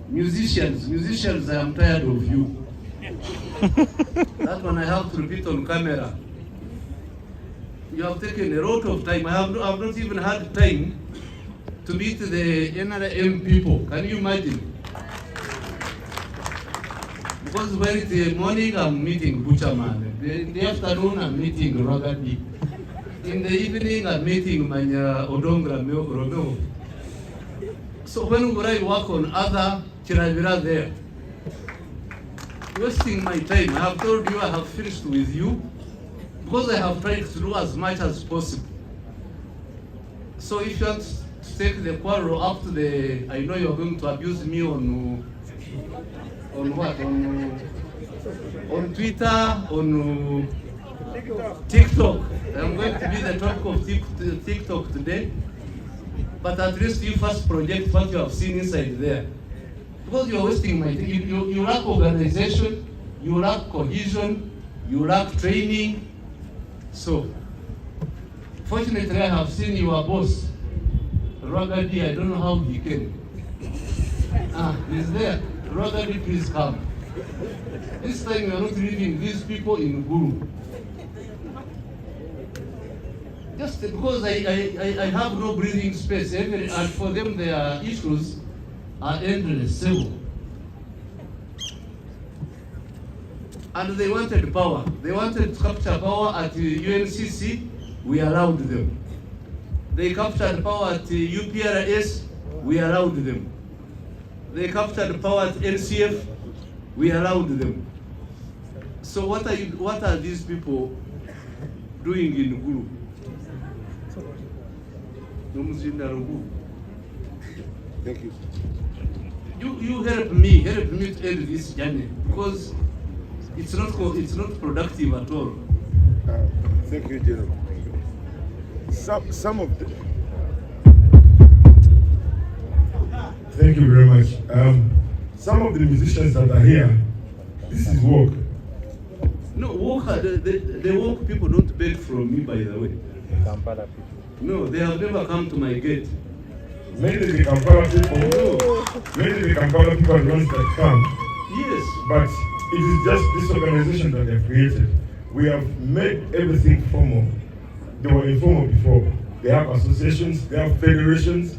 Musicians, I am tired of you. That one I have to repeat on camera. You have taken a lot of time. I have not even had time to meet the NRM people. Can you imagine? Because when it's the morning, I'm meeting Butcherman. In the afternoon, I'm meeting Ragadi. In the evening, I'm meeting Manya Odongra Romeo. So when would I work on other Chiravira there? Wasting my time. I have told you I have finished with you because I have tried to do as much as possible. So if you want to take the quarrel up to the, I know you're going to abuse me on what? On Twitter, on TikTok. I'm going to be the topic of TikTok today. But at least you first project what you have seen inside there. Because you're wasting my time. You lack organization, you lack cohesion, you lack training. So, fortunately, I have seen your boss, Ragadi. I don't know how he came. He's there. Ragadi, please come. This time we are not leaving these people in Gulu. Just because I have no breathing space, and for them their issues are endless. And they wanted power. They wanted to capture power at UNCC, we allowed them. They captured power at UPRS, we allowed them. They captured power at NCF, we allowed them. So what are these people doing in Gulu? Thank you. You help me to end this journey because it's not productive at all. Thank you, General. Some of the. Thank you very much. Some of the musicians that are here, this is work. No, work. The work people don't beg from me, by the way. Kampala people. No, they have never come to my gate. Mainly the Kampala people. No. Mainly the Kampala people are the ones that come. Yes. But it is just this organization that they've created. We have made everything formal. They were informal before. They have associations, they have federations,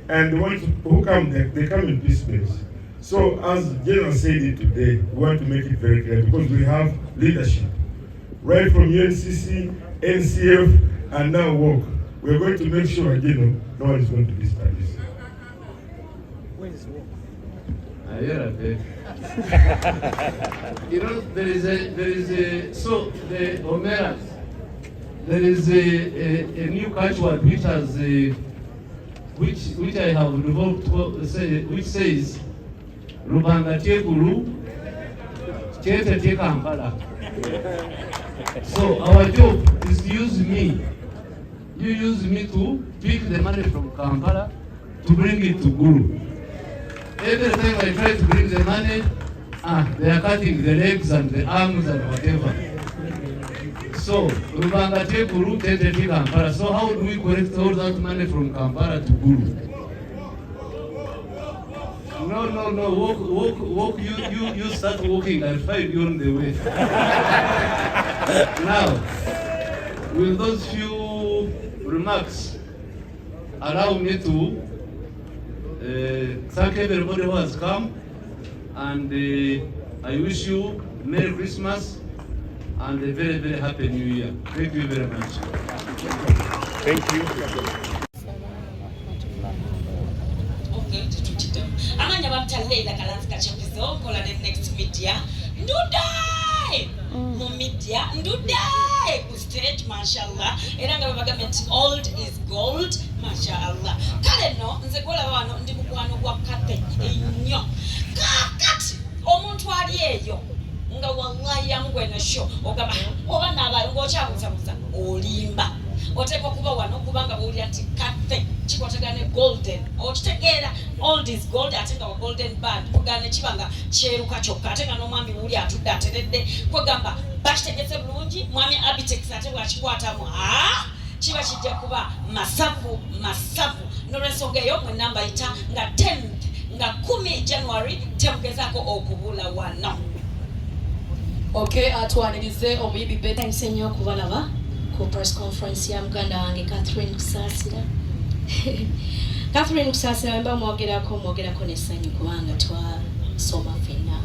and the ones who come, they come in piecemeals. So as General said it today, we want to make it very clear because we have leadership. Right from UNCC, NCF, and now work. We're going to make sure, no one is going to disturb this. Where is work? You know, there is a so the Homeras, there is a new catchword which has which I have developed, which says Rubanga Gulu, Chete Kampala. So our job is to use me. You use me to pick the money from Kampala to bring it to Gulu. Every time I try to bring the money, they are cutting the legs and the arms and whatever. So, Rubanga Gulu, Tete Kampala. So how do we collect all that money from Kampala to Gulu? No, walk, you start walking, I'll find you on the way. Now, with those few remarks, allow me to thank everybody who has come, and I wish you Merry Christmas and a very, very Happy New Year. Thank you very much. Thank you. Amanya bamthalela kalanzika chapizo kola the next media ndudai mu media ndudai ku stage mashallah era nga bagament old is gold mashallah kale no nze kola bano ndi mukwano gwa kate ennyo kakati omuntu ali eyo nga wallahi yamugwena show ogaba oba nabayo ngokyabuzabuza olimba otekwa kuba wano kubanga buli ati kate chikwatagane golden okitegeera old is gold atenga wa golden band kugane chibanga cheruka chokka atenga no mwami buli atudde ateredde kwegamba bakitegese bulungi mwami abitex ate bwakikwatamu kiba kijja kuba masavu nolwensonga eyo mwe namba ita nga 10th nga 10 January temugezako okubula wano. Okay, atwanirize omuyimbi beta. Thanks ennyo okubalaba ku press conference ya muganda wange Catherine Kusasira. Catherine Kusasira mba mwogerako n'essanyu kubanga twasoma ffenna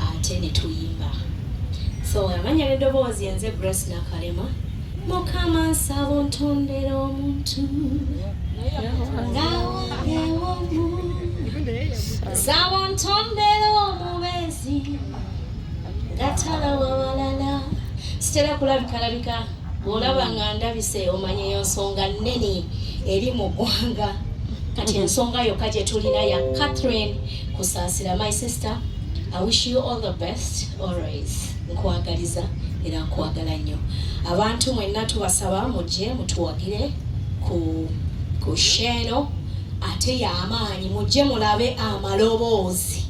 ate ne tuyimba. So amanya l'eddoboozi yenze Grace Nakalema. Mukama nsaba ontondera omuntu nsaba ontondera omubeezi gatalawa walala. Sitera kulabika bw'olaba nga ndabise omanye eyo nsonga nnene eri mu ggwanga. Kati ensonga yokka gye tulina ya Catherine Kusasira. My sister, I wish you all the best always. Nkwagaliza era nkwagala nnyo. Abantu mwenna tubasaba mujje mutuwagire ku sheno ate y'amaanyi, mujje mulabe amaloboozi.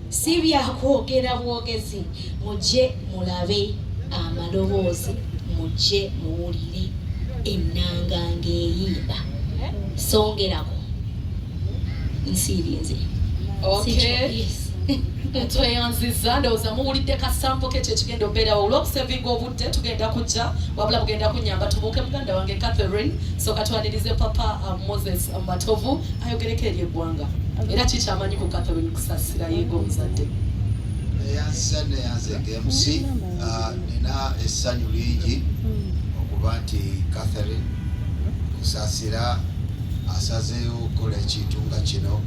Si byakwogera bwogezi, mujje mulabe amaloboozi, mujje muwulire ennanga ng'eyimba. Songerako nsiirinze. Okay. Tweyanziza ndowooza muwulidde kasampo ke kyekigenda obeerawo olw'okusevinga obudde tugenda kujja wabula bugenda kunyamba tubuuke muganda wange Catherine so katwanirize papa Moses Matovu ayogereko eri eggwanga era kikyamanyi ku Catherine Kusasira yeego omuzadde. Neyanze MC nina essanyu lingi okuba nti Catherine Kusasira asazeewo okukola ekintu nga kino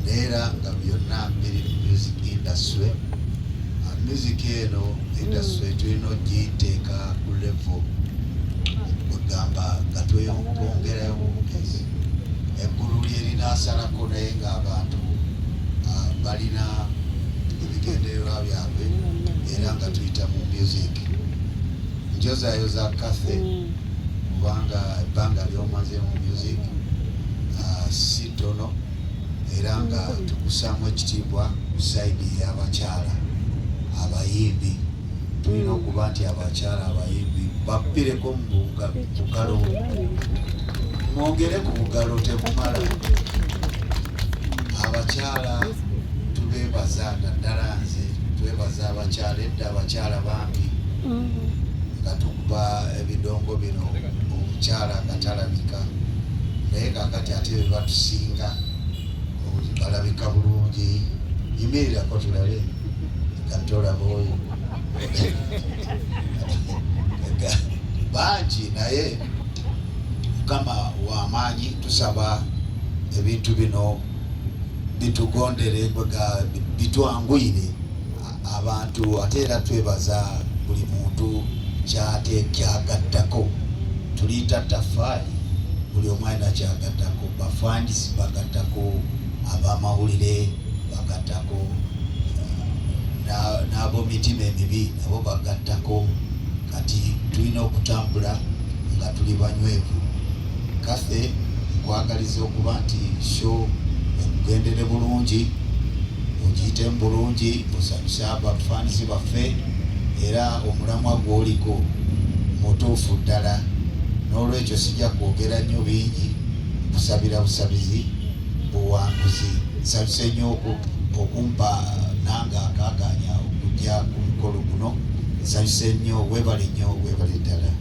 neera nga byonna biri mu music industry. Music eno industry tulina ogiteeka ku level ogamba nga twongerayo mu bugezi. Eggulu lyerina asalako naye ng'abantu balina ebigendererwa byabwe era nga tuyita mu music. Njozaayo za Cathe kubanga ebbanga ly'omaze mu music si ttono era nga tukusaamu ekitiibwa ku sayidi y'abakyala abayimbi. Tulina okuba nti abakyala abayimbi bappireko mu bugalo, mwongere ku bugalo temumala. Abakyala tubeebaza naddala nze twebaza abakyala edda abakyala bambi nga tukuba ebidongo bino omukyala nga talabika naye kakati ate be batusinga balabika bulungi. Yimirirako tulabe katolaba oyo bangi naye Mukama w'amaanyi. Tusaba ebintu bino bitugondere bitwanguyire abantu ate era twebaza buli muntu kyagattako. Tuliyita tafaayi buli omu alina kyagattako. Bafandisi bagattako, abamawulire bagattako, n'abo mitima emibi nabo bagattako. Kati tulina okutambula nga tuli banywevu. Cathe nkwagaliza okuba nti show okugendere bulungi, ogiyitemu bulungi, osanyuse abafanisi baffe era omulamwa gw'oliko mutuufu ddala. N'olwekyo sijja kwogera nnyo bingi, kusabira busabizi buwanguzi. Nsabise nnyo okumpa nange akaaganya okujja ku mukolo guno. Nsabise nnyo, weebale nnyo, weebale ddala.